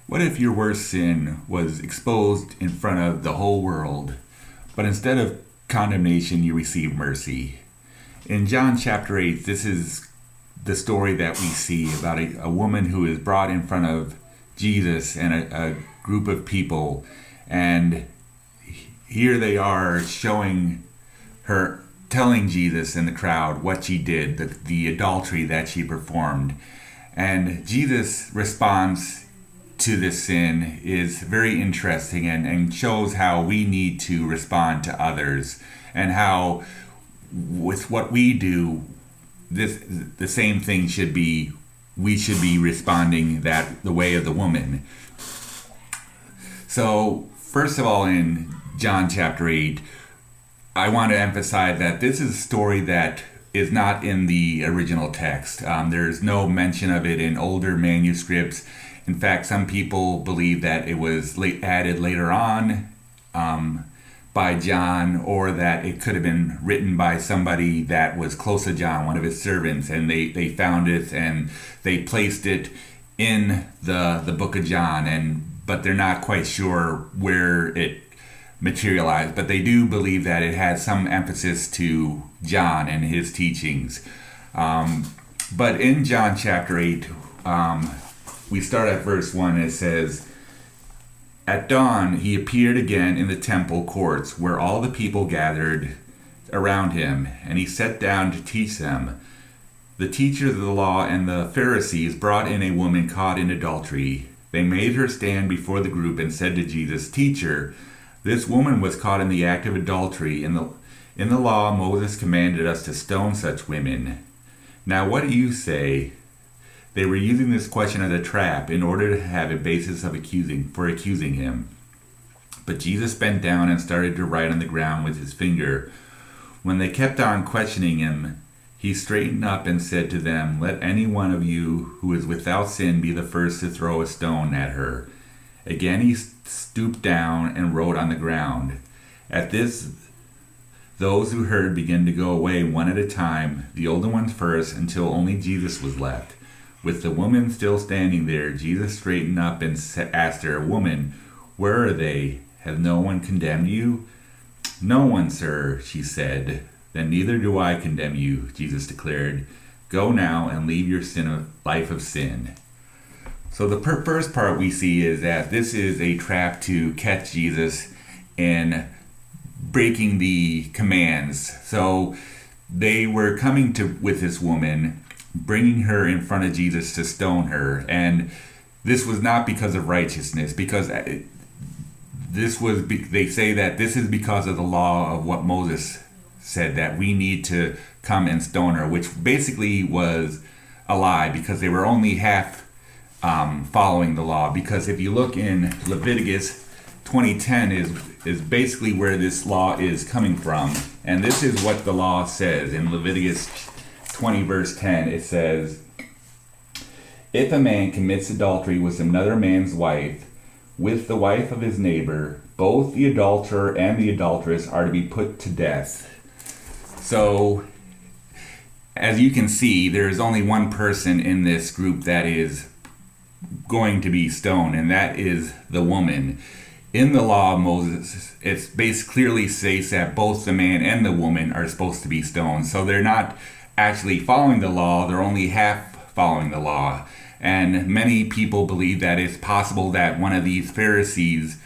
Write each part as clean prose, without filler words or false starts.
What if your worst sin was exposed in front of the whole world, but instead of condemnation, you received mercy? In John chapter 8, this is the story that we see about a woman who is brought in front of Jesus and a group of people, and here they are showing her, telling Jesus and the crowd what she did, the adultery that she performed. And Jesus' response to this sin is very interesting and shows how we need to respond to others, and how with what we do, the same thing should be, we should be responding that the way of the woman. So first of all, in John chapter 8, I want to emphasize that this is a story that is not in the original text. There's no mention of it in older manuscripts. In fact, some people believe that it was added later on by John, or that it could have been written by somebody that was close to John, one of his servants, and they found it and they placed it in the book of John, but they're not quite sure where it materialized. But they do believe that it had some emphasis to John and his teachings. But in John chapter 8, we start at verse 1. It says, "At dawn he appeared again in the temple courts, where all the people gathered around him, and he sat down to teach them. The teachers of the law and the Pharisees brought in a woman caught in adultery. They made her stand before the group and said to Jesus, 'Teacher, this woman was caught in the act of adultery. In the law, Moses commanded us to stone such women. Now what do you say?' They were using this question as a trap in order to have a basis of accusing him. But Jesus bent down and started to write on the ground with his finger. When they kept on questioning him, he straightened up and said to them, 'Let any one of you who is without sin be the first to throw a stone at her.' Again he stooped down and wrote on the ground. At this, those who heard began to go away one at a time, the older ones first, until only Jesus was left. With the woman still standing there, Jesus straightened up and asked her, 'Woman, where are they? Has no one condemned you?' 'No one, sir,' she said. 'Then neither do I condemn you,' Jesus declared. 'Go now and leave your life of sin.'" So the first part we see is that this is a trap to catch Jesus in breaking the commands. So they were coming with this woman, bringing her in front of Jesus to stone her, and this was not because of righteousness, because they say that this is because of the law of what Moses said, that we need to come and stone her, which basically was a lie, because they were only half following the law. Because if you look in Leviticus 20:10 is basically where this law is coming from, and this is what the law says in Leviticus 20 verse 10. It says, "If a man commits adultery with another man's wife, with the wife of his neighbor, both the adulterer and the adulteress are to be put to death." So, as you can see, there is only one person in this group that is going to be stoned, and that is the woman. In the law of Moses, it basically clearly states that both the man and the woman are supposed to be stoned. So they're not actually following the law, they're only half following the law. And many people believe that it's possible that one of these Pharisees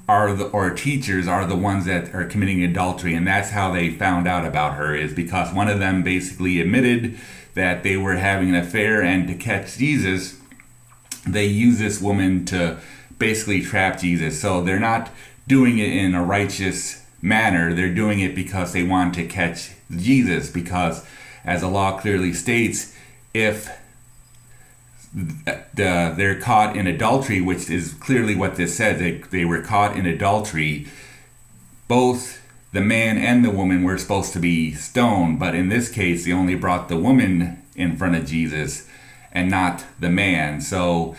or teachers are the ones that are committing adultery, and that's how they found out about her, is because one of them basically admitted that they were having an affair, and to catch Jesus, they use this woman to basically trap Jesus. So they're not doing it in a righteous manner, they're doing it because they want to catch Jesus, because as the law clearly states, if they're caught in adultery, which is clearly what this says, they were caught in adultery, both the man and the woman were supposed to be stoned. But in this case, they only brought the woman in front of Jesus and not the man. So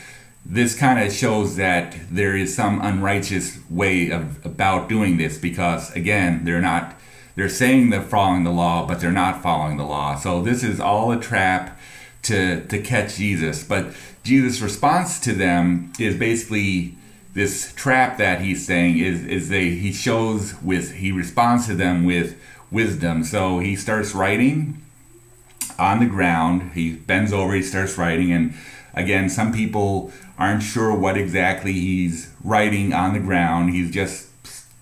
this kind of shows that there is some unrighteous way about doing this, because again, they're saying they're following the law, but they're not following the law. So this is all a trap to catch Jesus. But Jesus' response to them is basically this trap that he's saying he responds to them with wisdom. So he starts writing on the ground. He bends over, he starts writing, and again, some people aren't sure what exactly he's writing on the ground. He just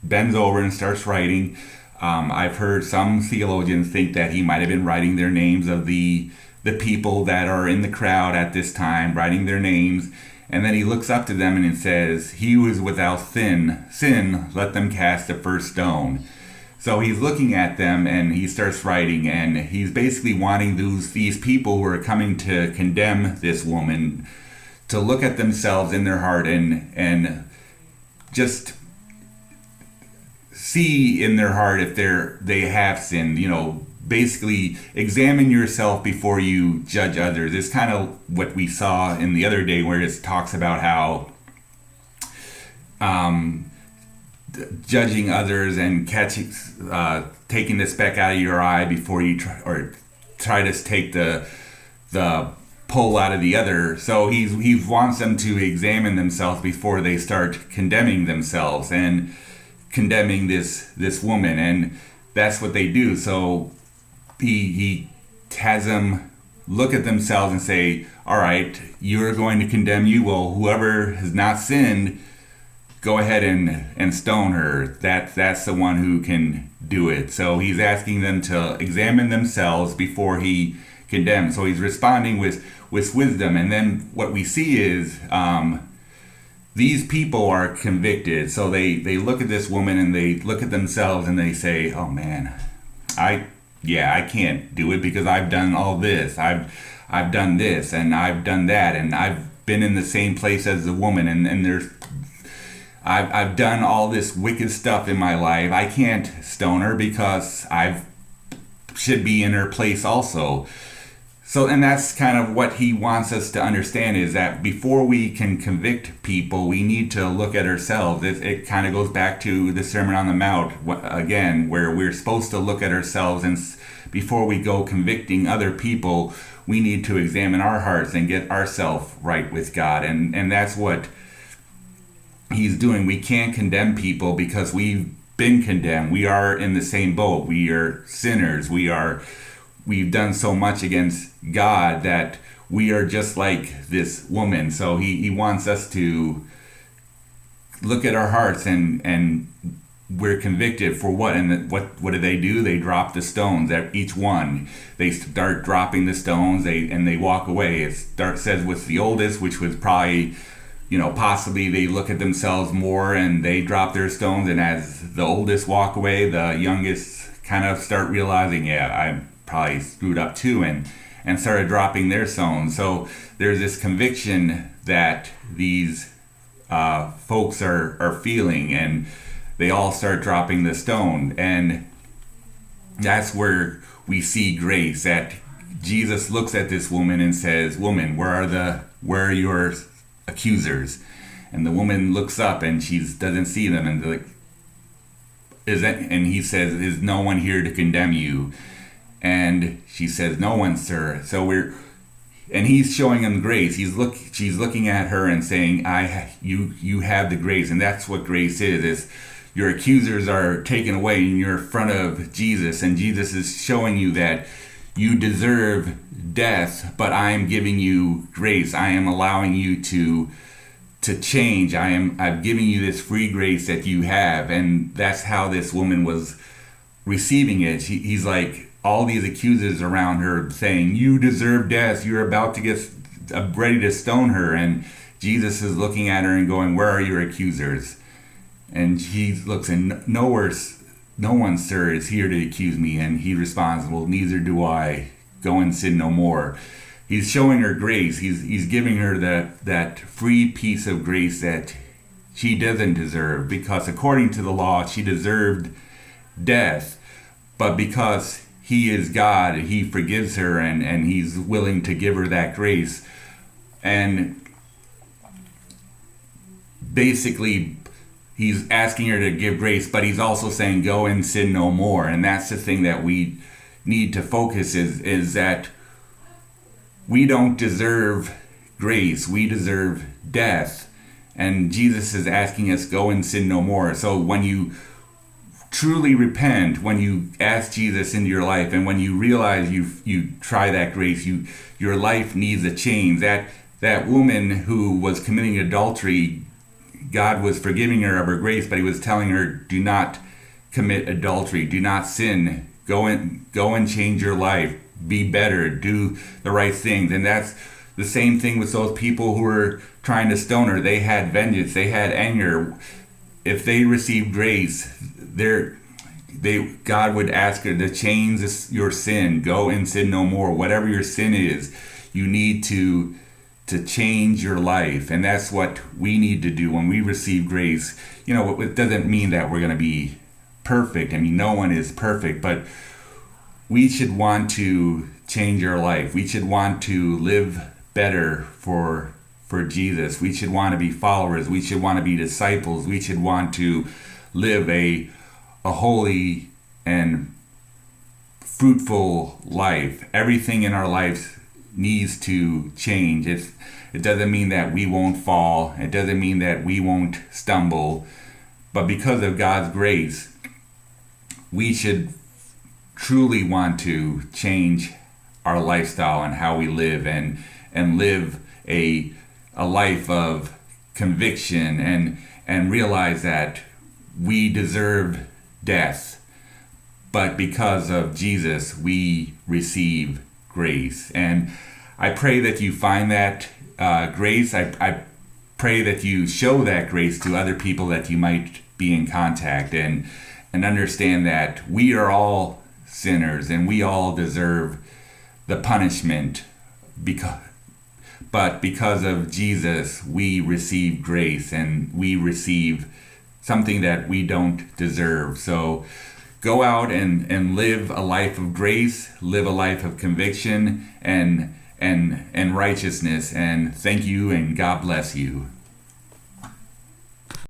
bends over and starts writing. I've heard some theologians think that he might have been writing their names of the people that are in the crowd at this time, writing their names. And then he looks up to them and it says, "He who is without sin, let them cast the first stone." So he's looking at them and he starts writing, and he's basically wanting these people who are coming to condemn this woman to look at themselves in their heart and just see in their heart if they have sinned. Basically examine yourself before you judge others. It's kind of what we saw in the other day, where it talks about how judging others and taking the speck out of your eye before you try to take the pull out of the other. So he wants them to examine themselves before they start condemning themselves and condemning this woman, and that's what they do. So he has them look at themselves and say, "All right, you're going to condemn you. Well, whoever has not sinned, go ahead and stone her. That's the one who can do it." So he's asking them to examine themselves before he condemns. So he's responding with wisdom. And then what we see is these people are convicted. So they look at this woman and they look at themselves and they say, "Oh man, I can't do it because I've done all this. I've done this and I've done that, and I've been in the same place as the woman, and I've done all this wicked stuff in my life. I can't stone her because I should be in her place also." So, and that's kind of what he wants us to understand, is that before we can convict people, we need to look at ourselves. It kind of goes back to the Sermon on the Mount again, where we're supposed to look at ourselves, and before we go convicting other people, we need to examine our hearts and get ourselves right with God. And that's what he's doing. We can't condemn people because we've been condemned. We are in the same boat. We are sinners. We've done so much against God that we are just like this woman. So he wants us to look at our hearts, and we're convicted for what? And what do? They drop the stones at each one. They start dropping the stones, they walk away. It says with the oldest, which was probably, possibly they look at themselves more and they drop their stones, and as the oldest walk away, the youngest kind of start realizing, I probably screwed up too, and started dropping their stones. So there's this conviction that these folks are feeling, and they all start dropping the stone. And that's where we see grace, that Jesus looks at this woman and says, "Woman, where are your accusers?" And the woman looks up and she doesn't see them, and and he says, "Is no one here to condemn you?" And she says, "No one, sir." So and he's showing them grace. She's looking at her and saying, you have the grace." And that's what grace is your accusers are taken away and you're in front of Jesus, and Jesus is showing you that you deserve death, but I am giving you grace. I am allowing you to change. I've given you this free grace that you have. And that's how this woman was receiving it. He's like, all these accusers around her saying, "You deserve death. You're about to get ready to stone her." And Jesus is looking at her and going, "Where are your accusers?" And he looks, and no one, sir, is here to accuse me. And he responds, "Well, neither do I. Go and sin no more." He's showing her grace. He's giving her that free piece of grace that she doesn't deserve, because according to the law, she deserved death. But because he is God, he forgives her, and he's willing to give her that grace. And basically, he's asking her to give grace, but he's also saying, "Go and sin no more." And that's the thing that we need to focus is that we don't deserve grace. We deserve death. And Jesus is asking us, go and sin no more. So when you truly repent, when you ask Jesus into your life, and when you realize you try that grace, your life needs a change. That woman who was committing adultery, God was forgiving her of her grace, but he was telling her, do not commit adultery, do not sin. Go and change your life. Be better, do the right things. And that's the same thing with those people who were trying to stone her. They had vengeance, they had anger. If they received grace, God would ask her to change your sin. Go and sin no more. Whatever your sin is, you need to change your life. And that's what we need to do when we receive grace. It doesn't mean that we're going to be perfect. I mean, no one is perfect, but we should want to change our life. We should want to live better for Jesus. We should want to be followers. We should want to be disciples. We should want to live a holy and fruitful life. Everything in our lives needs to change. It doesn't mean that we won't fall. It doesn't mean that we won't stumble. But because of God's grace, we should truly want to change our lifestyle and how we live, and live a life of conviction, and realize that we deserve death, but because of Jesus we receive grace. And I pray that you find that grace. I pray that you show that grace to other people that you might be in contact, and understand that we are all sinners and we all deserve the punishment, but because of Jesus we receive grace, and we receive something that we don't deserve. So go out and live a life of grace, live a life of conviction and righteousness. And thank you, and God bless you.